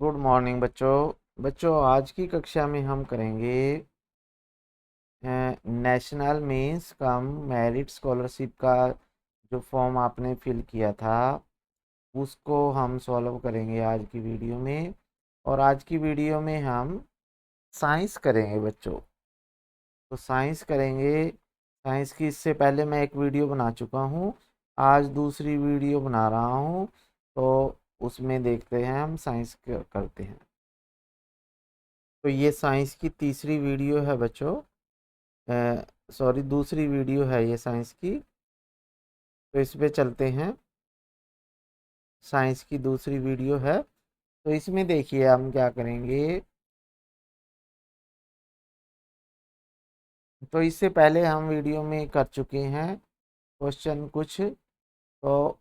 Good morning बच्चों आज की कक्षा में हम करेंगे national means cum merit scholarship का जो फॉर्म आपने फिल किया था उसको हम सॉल्व करेंगे आज की वीडियो में। और आज की वीडियो में हम साइंस करेंगे बच्चों। तो साइंस करेंगे। साइंस की इससे पहले मैं एक वीडियो बना चुका हूँ, आज दूसरी वीडियो बना रहा हूँ। तो उसमें देखते हैं हम साइंस करते हैं। तो ये साइंस की तीसरी वीडियो है बच्चों, सॉरी दूसरी वीडियो है ये साइंस की। तो इस पे चलते हैं। साइंस की दूसरी वीडियो है, तो इसमें देखिए हम क्या करेंगे। तो इससे पहले हम वीडियो में कर चुके हैं क्वेश्चन कुछ। तो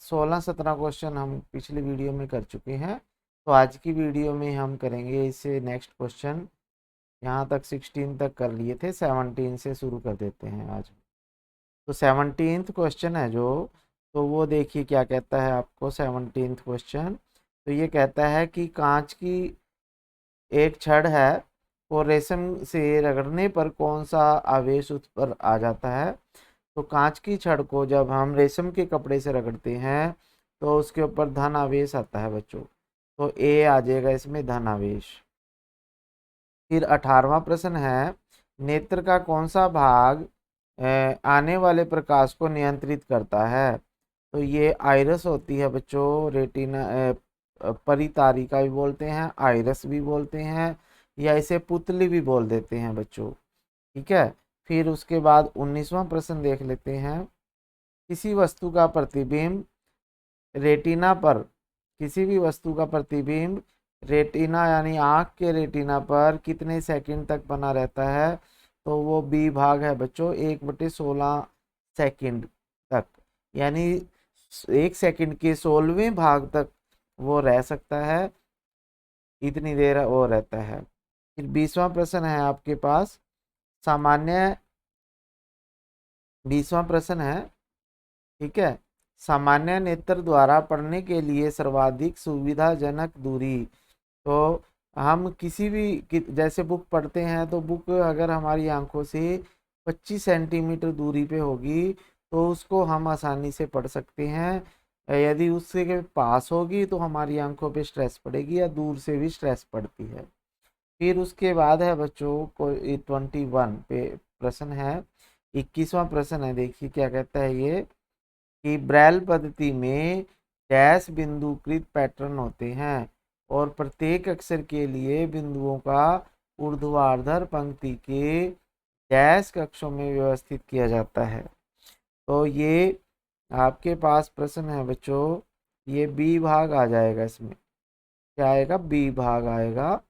16-17 क्वेश्चन हम पिछली वीडियो में कर चुके हैं। तो आज की वीडियो में हम करेंगे इससे नेक्स्ट क्वेश्चन। यहाँ तक 16 तक कर लिए थे, 17 से शुरू कर देते हैं आज। तो 17th क्वेश्चन है जो, तो वो देखिए क्या कहता है आपको 17th क्वेश्चन। तो ये कहता है कि कांच की एक छड़ है और रेशम से रगड़ने पर कौन सा आवेश उस पर आ जाता है। तो कांच की छड़ को जब हम रेशम के कपड़े से रगड़ते हैं तो उसके ऊपर धन आवेश आता है बच्चों। तो ए आ जाएगा इसमें धन आवेश। फिर 18वां प्रश्न है, नेत्र का कौन सा भाग आने वाले प्रकाश को नियंत्रित करता है। तो ये आइरस होती है बच्चों, रेटिना परितारिका भी बोलते हैं, आइरस भी बोलते हैं, या इसे पुतली भी बोल देते हैं बच्चों। ठीक है। फिर उसके बाद 19वां प्रश्न देख लेते हैं। किसी वस्तु का प्रतिबिंब रेटिना पर, किसी भी वस्तु का प्रतिबिंब रेटिना यानी आँख के रेटिना पर कितने सेकंड तक बना रहता है। तो वो बी भाग है बच्चों, 1/16 सेकंड तक, यानी 1 सेकंड के 16वें भाग तक वो रह सकता है, इतनी देर वो रहता है। फिर 20वां प्रश्न है आपके पास सामान्य, 20वां प्रश्न है। ठीक है। सामान्य नेत्र द्वारा पढ़ने के लिए सर्वाधिक सुविधाजनक दूरी। तो हम किसी भी जैसे बुक पढ़ते हैं तो बुक अगर हमारी आंखों से 25 सेंटीमीटर दूरी पे होगी तो उसको हम आसानी से पढ़ सकते हैं। यदि उससे के पास होगी तो हमारी आंखों पे स्ट्रेस पड़ेगी, या दूर से भी स्ट्रेस पड़ती है। फिर उसके बाद है बच्चों को 21 पे प्रश्न है, 21वां प्रश्न है। देखिए क्या कहता है ये, कि ब्रेल पद्धति में डैश बिंदुकृत पैटर्न होते हैं और प्रत्येक अक्षर के लिए बिंदुओं का ऊर्ध्वाधर पंक्ति के डैश कक्षों में व्यवस्थित किया जाता है। तो ये आपके पास प्रश्न है बच्चों, ये बी भाग आ जाएगा। इसमें क्या आएगा, बी भाग आएगा।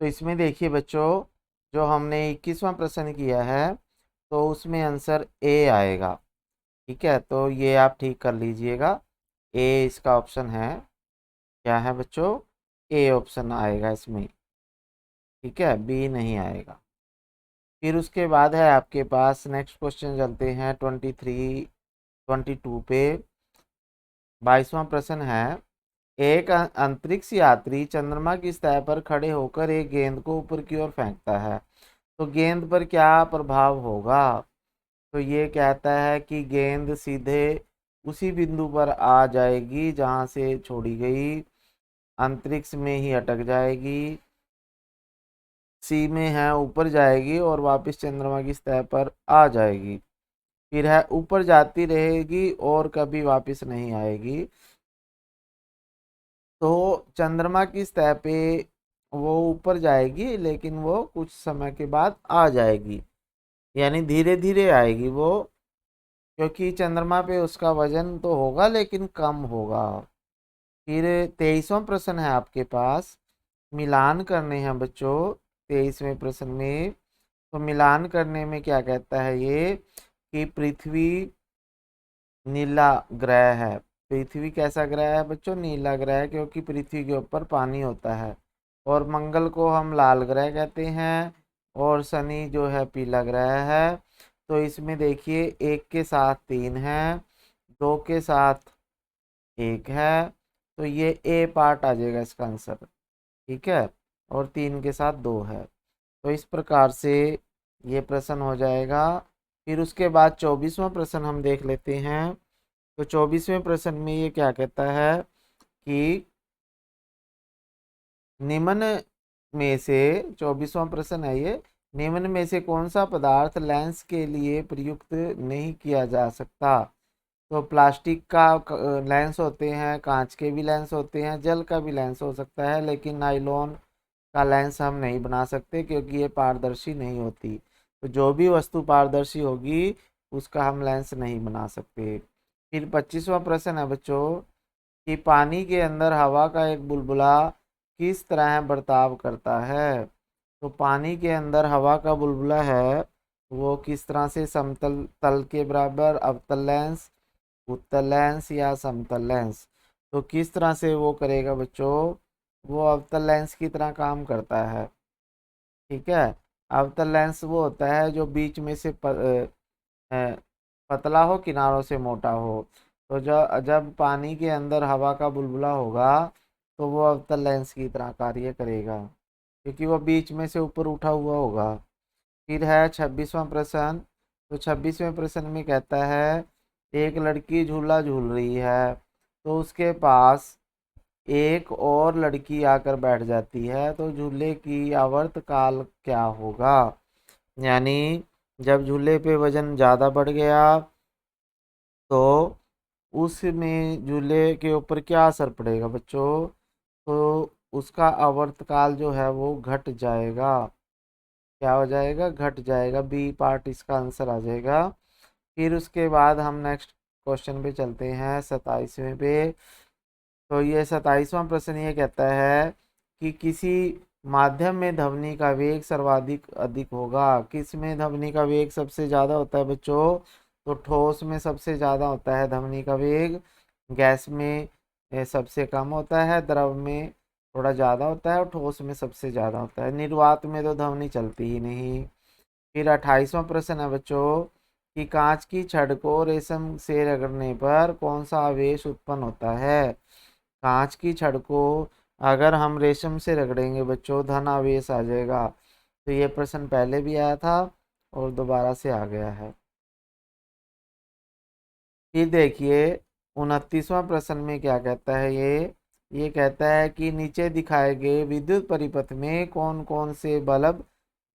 तो इसमें देखिए बच्चों, जो हमने 21वां प्रश्न किया है तो उसमें आंसर ए आएगा। ठीक है, तो ये आप ठीक कर लीजिएगा, ए इसका ऑप्शन है। क्या है बच्चों, ए ऑप्शन आएगा इसमें। ठीक है, बी नहीं आएगा। फिर उसके बाद है आपके पास नेक्स्ट क्वेश्चन, चलते हैं 22 पे। 22वां प्रश्न है, एक अंतरिक्ष यात्री चंद्रमा की सतह पर खड़े होकर एक गेंद को ऊपर की ओर फेंकता है, तो गेंद पर क्या प्रभाव होगा। तो ये कहता है कि गेंद सीधे उसी बिंदु पर आ जाएगी जहां से छोड़ी गई, अंतरिक्ष में ही अटक जाएगी, सी में है ऊपर जाएगी और वापस चंद्रमा की सतह पर आ जाएगी। फिर है ऊपर जाती रहेगी और कभी वापस नहीं आएगी। तो चंद्रमा की सतह पे वो ऊपर जाएगी लेकिन वो कुछ समय के बाद आ जाएगी, यानी धीरे धीरे आएगी वो, क्योंकि चंद्रमा पे उसका वजन तो होगा लेकिन कम होगा। फिर 23वां प्रश्न है आपके पास, मिलान करने हैं बच्चों 23वें प्रश्न में। तो मिलान करने में क्या कहता है ये, कि पृथ्वी नीला ग्रह है। पृथ्वी कैसा ग्रह है बच्चों, नीला ग्रह है, क्योंकि पृथ्वी के ऊपर पानी होता है। और मंगल को हम लाल ग्रह कहते हैं और शनि जो है पीला ग्रह है। तो इसमें देखिए एक के साथ 3 है, 2 के साथ 1 है, तो ये ए पार्ट आ जाएगा इसका आंसर। ठीक है, और 3 के साथ 2 है। तो इस प्रकार से ये प्रश्न हो जाएगा। फिर उसके बाद 24वां प्रश्न हम देख लेते हैं। तो 24वें प्रश्न में ये क्या कहता है कि निम्न में से, 24वां प्रश्न है ये, निम्न में से कौन सा पदार्थ लेंस के लिए प्रयुक्त नहीं किया जा सकता। तो प्लास्टिक का लेंस होते हैं, कांच के भी लेंस होते हैं, जल का भी लेंस हो सकता है, लेकिन नायलॉन का लेंस हम नहीं बना सकते क्योंकि ये पारदर्शी नहीं होती। तो जो भी वस्तु पारदर्शी होगी उसका हम लेंस नहीं बना सकते। फिर 25वां प्रश्न है बच्चों कि पानी के अंदर हवा का एक बुलबुला किस तरह बर्ताव करता है। तो पानी के अंदर हवा का बुलबुला है वो किस तरह से, समतल तल के बराबर, अवतल लेंस, उत्तल लेंस या समतल लेंस। तो किस तरह से वो करेगा बच्चों, वो अवतल लेंस की तरह काम करता है। ठीक है, अवतल लेंस वो होता है जो बीच में से पतला हो, किनारों से मोटा हो। तो जब पानी के अंदर हवा का बुलबुला होगा तो वो अवतल लेंस की तरह कार्य करेगा क्योंकि वो बीच में से ऊपर उठा हुआ होगा। फिर है 26वां प्रश्न। तो 26वें प्रश्न में कहता है एक लड़की झूला झूल रही है, तो उसके पास एक और लड़की आकर बैठ जाती है, तो झूले की आवर्त काल क्या होगा। यानी जब झूले पे वजन ज़्यादा बढ़ गया तो उसमें झूले के ऊपर क्या असर पड़ेगा बच्चों, तो उसका आवर्तकाल जो है वो घट जाएगा। क्या हो जाएगा, घट जाएगा। बी पार्ट इसका आंसर आ जाएगा। फिर उसके बाद हम नेक्स्ट क्वेश्चन पे चलते हैं, 27वें पे। तो ये 27वां प्रश्न ये कहता है कि किसी माध्यम में ध्वनि का वेग सर्वाधिक अधिक होगा। किस में ध्वनि का वेग सबसे ज़्यादा होता है बच्चों, तो ठोस में सबसे ज़्यादा होता है ध्वनि का वेग, गैस में सबसे कम होता है, द्रव में थोड़ा ज़्यादा होता है और ठोस में सबसे ज़्यादा होता है। निर्वात में तो ध्वनि चलती ही नहीं। फिर 28वां प्रश्न है बच्चों कि कांच की छड़ को रेशम से रगड़ने पर कौन सा आवेश उत्पन्न होता है। कांच की छड़ को अगर हम रेशम से रगड़ेंगे बच्चों धन आवेश आ जाएगा। तो ये प्रश्न पहले भी आया था और दोबारा से आ गया है। फिर देखिए 29वां प्रश्न में क्या कहता है ये कहता है कि नीचे दिखाए गए विद्युत परिपथ में कौन कौन से बल्ब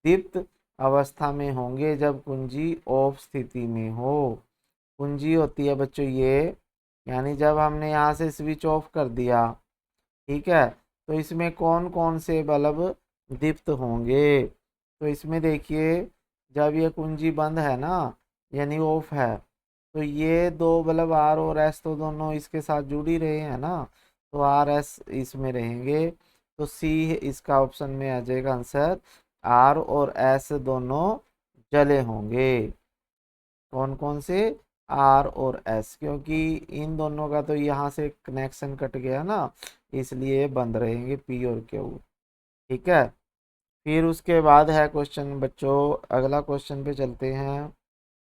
दीप्त अवस्था में होंगे जब कुंजी ऑफ स्थिति में हो। कुंजी होती है बच्चों ये, यानी जब हमने यहाँ से स्विच ऑफ कर दिया, ठीक है, तो इसमें कौन कौन से बल्ब दीप्त होंगे। तो इसमें देखिए जब ये कुंजी बंद है ना, यानी ऑफ है, तो ये दो बल्ब आर और एस तो दोनों इसके साथ जुड़ ही रहे हैं ना, तो आर एस इसमें रहेंगे। तो सी इसका ऑप्शन में आ जाएगा आंसर, आर और एस दोनों जले होंगे। कौन कौन से, आर और एस, क्योंकि इन दोनों का तो यहाँ से कनेक्शन कट गया ना, इसलिए बंद रहेंगे पी और क्यू। ठीक है, फिर उसके बाद है क्वेश्चन बच्चों, अगला क्वेश्चन पे चलते हैं।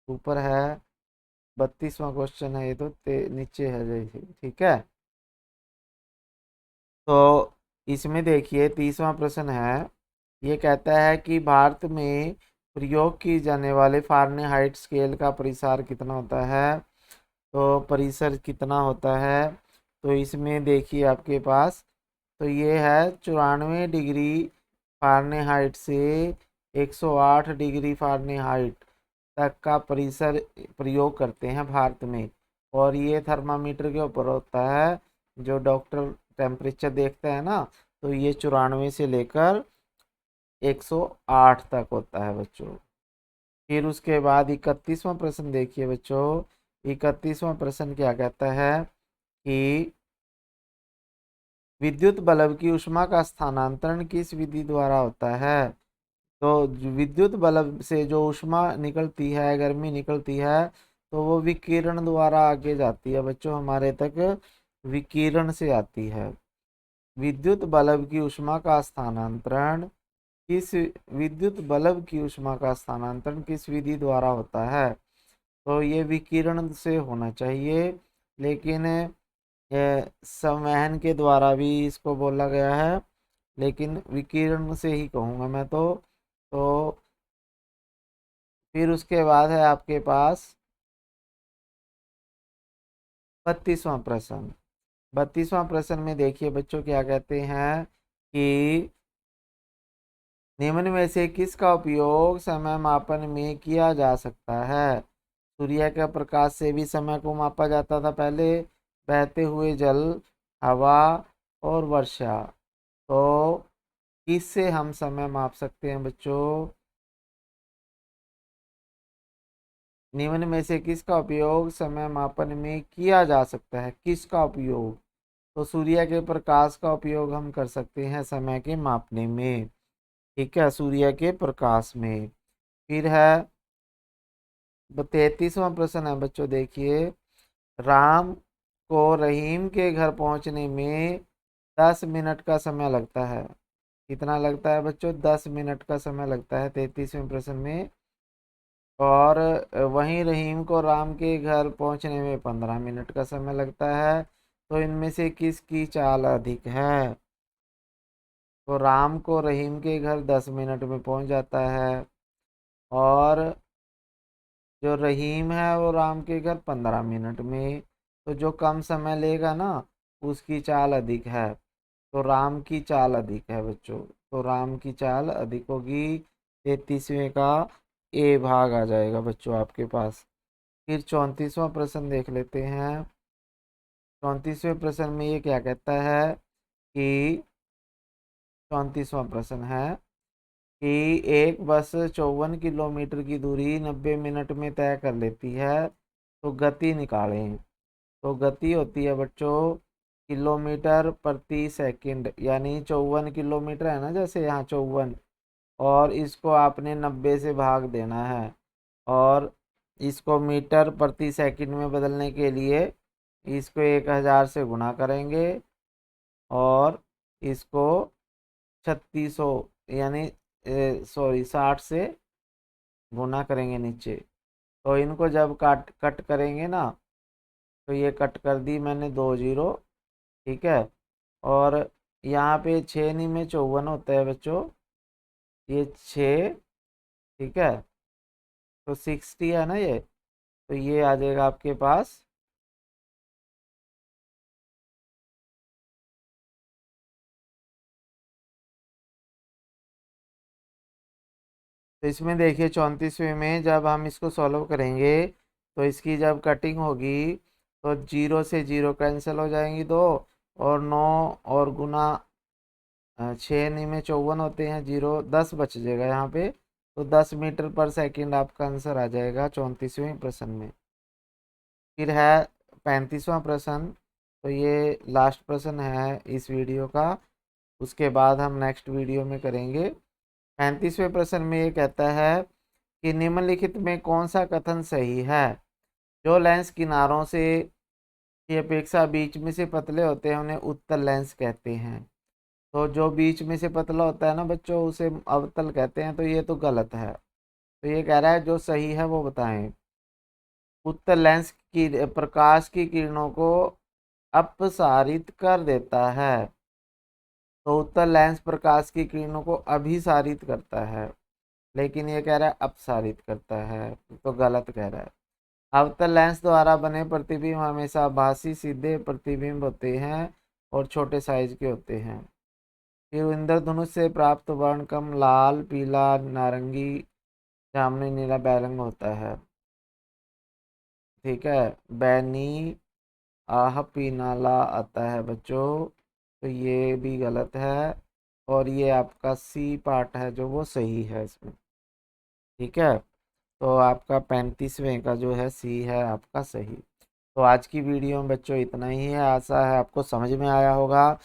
ऊपर है 32वां क्वेश्चन है ये तो नीचे है जैसे। ठीक है, तो इसमें देखिए 30वां प्रश्न है। ये कहता है कि भारत में प्रयोग की जाने वाले फ़ारेनहाइट स्केल का परिसार कितना होता है। तो परिसर कितना होता है, तो इसमें देखिए आपके पास, तो ये है 94 डिग्री फ़ारेनहाइट से 108 डिग्री फ़ारेनहाइट तक का परिसर प्रयोग करते हैं भारत में। और ये थर्मामीटर के ऊपर होता है, जो डॉक्टर टेम्परेचर देखता है ना, तो ये 94 से लेकर 108 तक होता है बच्चों। फिर उसके बाद 31वां प्रश्न देखिए बच्चों। 31वां प्रश्न क्या कहता है कि विद्युत बल्ब की ऊष्मा का स्थानांतरण किस विधि द्वारा होता है। तो विद्युत बल्ब से जो ऊष्मा निकलती है, गर्मी निकलती है, तो वो विकिरण द्वारा आगे जाती है बच्चों, हमारे तक विकिरण से आती है। विद्युत बल्ब की ऊष्मा का स्थानांतरण किस विधि द्वारा होता है। तो ये विकिरण से होना चाहिए, लेकिन संवहन के द्वारा भी इसको बोला गया है, लेकिन विकिरण से ही कहूँगा मैं तो फिर उसके बाद है आपके पास 32वां प्रश्न। 32वां प्रश्न में देखिए बच्चों क्या कहते हैं कि निम्न में से किसका उपयोग समय मापन में किया जा सकता है। सूर्य के प्रकाश से भी समय को मापा जाता था पहले, बहते हुए जल, हवा और वर्षा। तो किससे हम समय माप सकते हैं बच्चों। निम्न में से किसका उपयोग समय मापन में किया जा सकता है, किसका उपयोग। तो सूर्य के प्रकाश का उपयोग हम कर सकते हैं समय के मापने में। ठीक है, सूर्य के प्रकाश में। फिर है 33वां प्रश्न है बच्चों, देखिए राम को रहीम के घर पहुंचने में 10 मिनट का समय लगता है। कितना लगता है बच्चों, 10 मिनट का समय लगता है 33वें प्रश्न में। और वहीं रहीम को राम के घर पहुंचने में 15 मिनट का समय लगता है। तो इनमें से किसकी चाल अधिक है। तो राम को रहीम के घर 10 मिनट में पहुंच जाता है, और जो रहीम है वो राम के घर 15 मिनट में। तो जो कम समय लेगा ना उसकी चाल अधिक है। तो राम की चाल अधिक है बच्चों, तो राम की चाल अधिक होगी। 33वें का ए भाग आ जाएगा बच्चों आपके पास। फिर 34वां प्रश्न देख लेते हैं। 34वें प्रश्न में ये क्या कहता है कि 34वां प्रश्न है कि एक बस 54 किलोमीटर की दूरी 90 मिनट में तय कर लेती है, तो गति निकालें। तो गति होती है बच्चों किलोमीटर प्रति सेकंड, यानी 54 किलोमीटर है ना, जैसे यहाँ 54, और इसको आपने 90 से भाग देना है, और इसको मीटर प्रति सेकंड में बदलने के लिए इसको 1000 से गुणा करेंगे, और इसको 3600 यानी सॉरी 60 से गुना करेंगे नीचे। तो इनको जब कट करेंगे ना, तो ये कट कर दी मैंने 2 जीरो। ठीक है, और यहाँ पे 6 नहीं में 54 होता है बच्चों, ये 6। ठीक है, तो 60 है ना ये, तो ये आ जाएगा आपके पास। तो इसमें देखिए 34वें में जब हम इसको सॉल्व करेंगे, तो इसकी जब कटिंग होगी तो 0 से 0 कैंसिल हो जाएंगी दो, और 9 और गुना 6 नहीं में 54 होते हैं, 0 10 बच जाएगा यहाँ पे। तो 10 मीटर पर सेकंड आपका आंसर आ जाएगा 34वें प्रश्न में। फिर है 35वां प्रश्न। तो ये लास्ट प्रश्न है इस वीडियो का, उसके बाद हम नेक्स्ट वीडियो में करेंगे। 35वें प्रश्न में ये कहता है कि निम्नलिखित में कौन सा कथन सही है। जो लेंस किनारों से की अपेक्षा बीच में से पतले होते हैं उन्हें उत्तल लेंस कहते हैं। तो जो बीच में से पतला होता है ना बच्चों उसे अवतल कहते हैं, तो ये तो गलत है। तो ये कह रहा है जो सही है वो बताएं। उत्तल लेंस की प्रकाश की किरणों को अपसारित कर देता है। तो उत्तल लेंस प्रकाश की किरणों को अभिसारित करता है, लेकिन ये कह रहा है अपसारित करता है, तो गलत कह रहा है। अवतल लेंस द्वारा बने प्रतिबिंब हमेशा आभासी सीधे प्रतिबिंब होते हैं और छोटे साइज के होते हैं। फिर इंद्रधनुष से प्राप्त वर्ण कम लाल, पीला, नारंगी, जामुनी, नीला, बैरंग होता है। ठीक है, बैनी, आह, पीनाला आता है बच्चों, तो ये भी गलत है। और ये आपका सी पार्ट है जो वो सही है इसमें। ठीक है, तो आपका 35वें का जो है सी है आपका सही। तो आज की वीडियो में बच्चों इतना ही है, आशा है आपको समझ में आया होगा।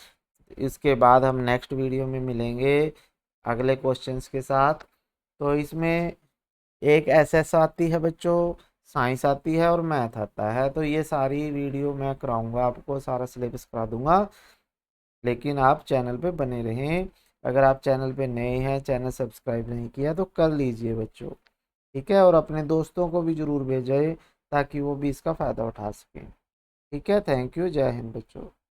इसके बाद हम नेक्स्ट वीडियो में मिलेंगे अगले क्वेश्चंस के साथ। तो इसमें एक एसएस आती है बच्चों, साइंस आती है और मैथ आता है। तो ये सारी वीडियो मैं कराऊंगा आपको, सारा सिलेबस करा दूंगा, लेकिन आप चैनल पे बने रहें। अगर आप चैनल पे नए हैं, चैनल सब्सक्राइब नहीं किया तो कर लीजिए बच्चों। ठीक है, और अपने दोस्तों को भी ज़रूर भेजें ताकि वो भी इसका फ़ायदा उठा सकें। ठीक है, थैंक यू, जय हिंद बच्चों।